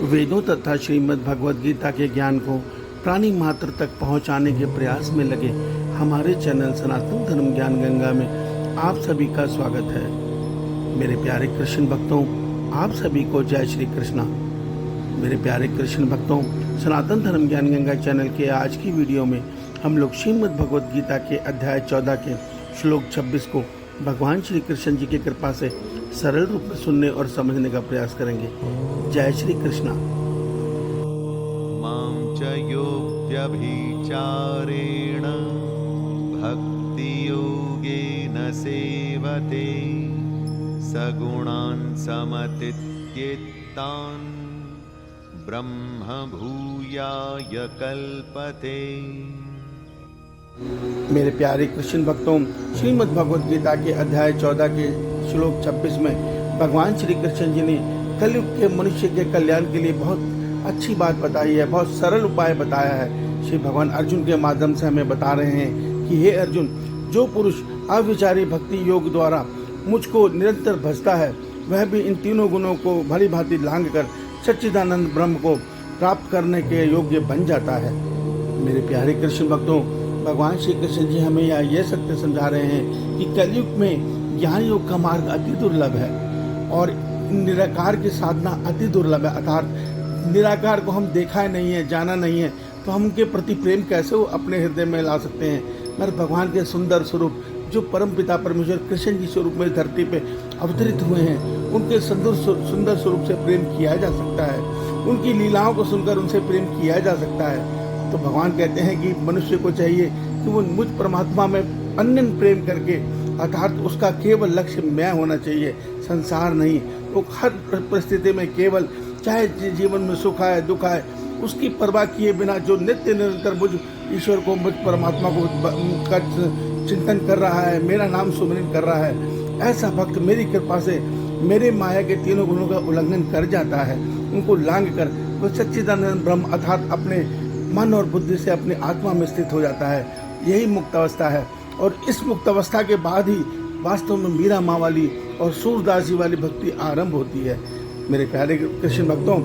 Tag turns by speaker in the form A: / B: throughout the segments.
A: वेदों तथा श्रीमद् भगवद गीता के ज्ञान को प्राणी मात्र तक पहुंचाने के प्रयास में लगे हमारे चैनल सनातन धर्म ज्ञान गंगा में आप सभी का स्वागत है। मेरे प्यारे कृष्ण भक्तों, आप सभी को जय श्री कृष्णा। मेरे प्यारे कृष्ण भक्तों, सनातन धर्म ज्ञान गंगा चैनल के आज की वीडियो में हम लोग श्रीमद् भगवद गीता के अध्याय 14 के श्लोक 26 को भगवान श्री कृष्ण जी की कृपा से सरल रूप में सुनने और समझने का प्रयास करेंगे। जय श्री कृष्णा।
B: मां च यो व्यभिचारेण भक्ति योगेन सेवते सगुणान् समतीत्येतान् ब्रह्म भूयाय कल्पते।
A: मेरे प्यारे कृष्ण भक्तों, श्रीमद् भगवद गीता के अध्याय 14 के श्लोक 26 में भगवान श्री कृष्ण जी ने कलयुग के मनुष्य के कल्याण के लिए बहुत अच्छी बात बताई है, बहुत सरल उपाय बताया है। श्री भगवान अर्जुन के माध्यम से हमें बता रहे हैं कि हे अर्जुन, जो पुरुष अविचारी भक्ति योग द्वारा मुझको निरंतर भजता है, वह भी इन तीनों गुणों को भली भांति लांघ कर सच्चिदानंद ब्रह्म को प्राप्त करने के योग्य बन जाता है। मेरे प्यारे कृष्ण भक्तों, भगवान श्री कृष्ण जी हमें यह सत्य समझा रहे हैं कि कलयुग में ज्ञान योग का मार्ग अति दुर्लभ है और निराकार की साधना अति दुर्लभ है। अर्थात निराकार को हम देखा नहीं है, जाना नहीं है, तो हम उनके प्रति प्रेम कैसे वो अपने हृदय में ला सकते हैं। मगर भगवान के सुंदर स्वरूप जो परम पिता परमेश्वर कृष्ण जी स्वरूप में धरती पे अवतरित हुए हैं, उनके सुंदर स्वरूप से प्रेम किया जा सकता है। उनकी लीलाओं को सुनकर उनसे प्रेम किया जा सकता है। तो भगवान कहते हैं कि मनुष्य को चाहिए कि वो मुझ परमात्मा में अनन्य प्रेम करके, अर्थात उसका केवल लक्ष्य मैं होना चाहिए, संसार नहीं। वो हर परिस्थिति में केवल, चाहे जीवन में सुख आए दुख आए, उसकी परवाह किए बिना जो नित्य निरंतर मुझ ईश्वर को, मुझ परमात्मा को का चिंतन कर रहा है, मेरा नाम सुमिरन कर रहा है, ऐसा भक्त मेरी कृपा से मेरे माया के तीनों गुणों का उल्लंघन कर जाता है। उनको लांघ कर वो सच्चिदानंद ब्रह्म अर्थात अपने मन और बुद्धि से अपनी आत्मा में स्थित हो जाता है। यही मुक्त अवस्था है और इस मुक्त अवस्था के बाद ही वास्तव में मीरा माँ वाली और सूरदास जी वाली भक्ति आरंभ होती है। मेरे प्यारे कृष्ण भक्तों,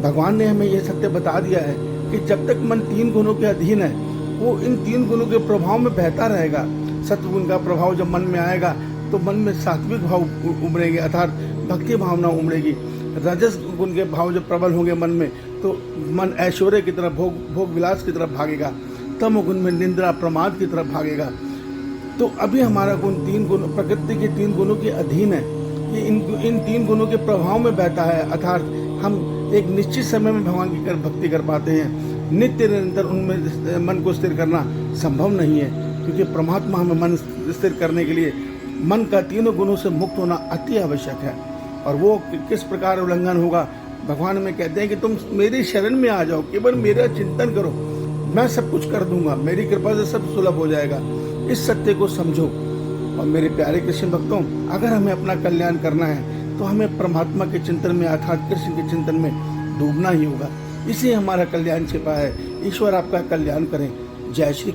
A: भगवान ने हमें यह सत्य बता दिया है कि जब तक मन तीन गुणों के अधीन है, वो इन तीन गुणों के प्रभाव में बहता रहेगा। सत्वगुण का प्रभाव जब मन में आएगा तो मन में सात्विक भाव उमड़ेंगे, अर्थात भक्ति भावना उमड़ेगी। रजस गुण के भाव जब प्रबल होंगे मन में, तो मन ऐश्वर्य की तरफ, भोग विलास की तरफ भागेगा। तमोगुण में निंद्रा प्रमाद की तरफ भागेगा। तो अभी हमारा गुण तीन गुण, प्रकृति के तीन गुणों के अधीन है। ये इन तीन गुणों के प्रभाव में बहता है, अर्थात हम एक निश्चित समय में भगवान की भक्ति कर पाते हैं। नित्य निरंतर उनमें मन को स्थिर करना संभव नहीं है, क्योंकि परमात्मा हमें मन स्थिर करने के लिए मन का तीनों गुणों से मुक्त होना अति आवश्यक है। और वो किस प्रकार उल्लंघन होगा, भगवान में कहते हैं कि तुम मेरी शरण में आ जाओ, केवल मेरा चिंतन करो, मैं सब कुछ कर दूंगा, मेरी कृपा से सब सुलभ हो जाएगा। इस सत्य को समझो। और मेरे प्यारे कृष्ण भक्तों, अगर हमें अपना कल्याण करना है तो हमें परमात्मा के चिंतन में, अर्थात कृष्ण के चिंतन में डूबना ही होगा। इसी हमारा कल्याण छिपा है। ईश्वर आपका कल्याण करें। जय श्री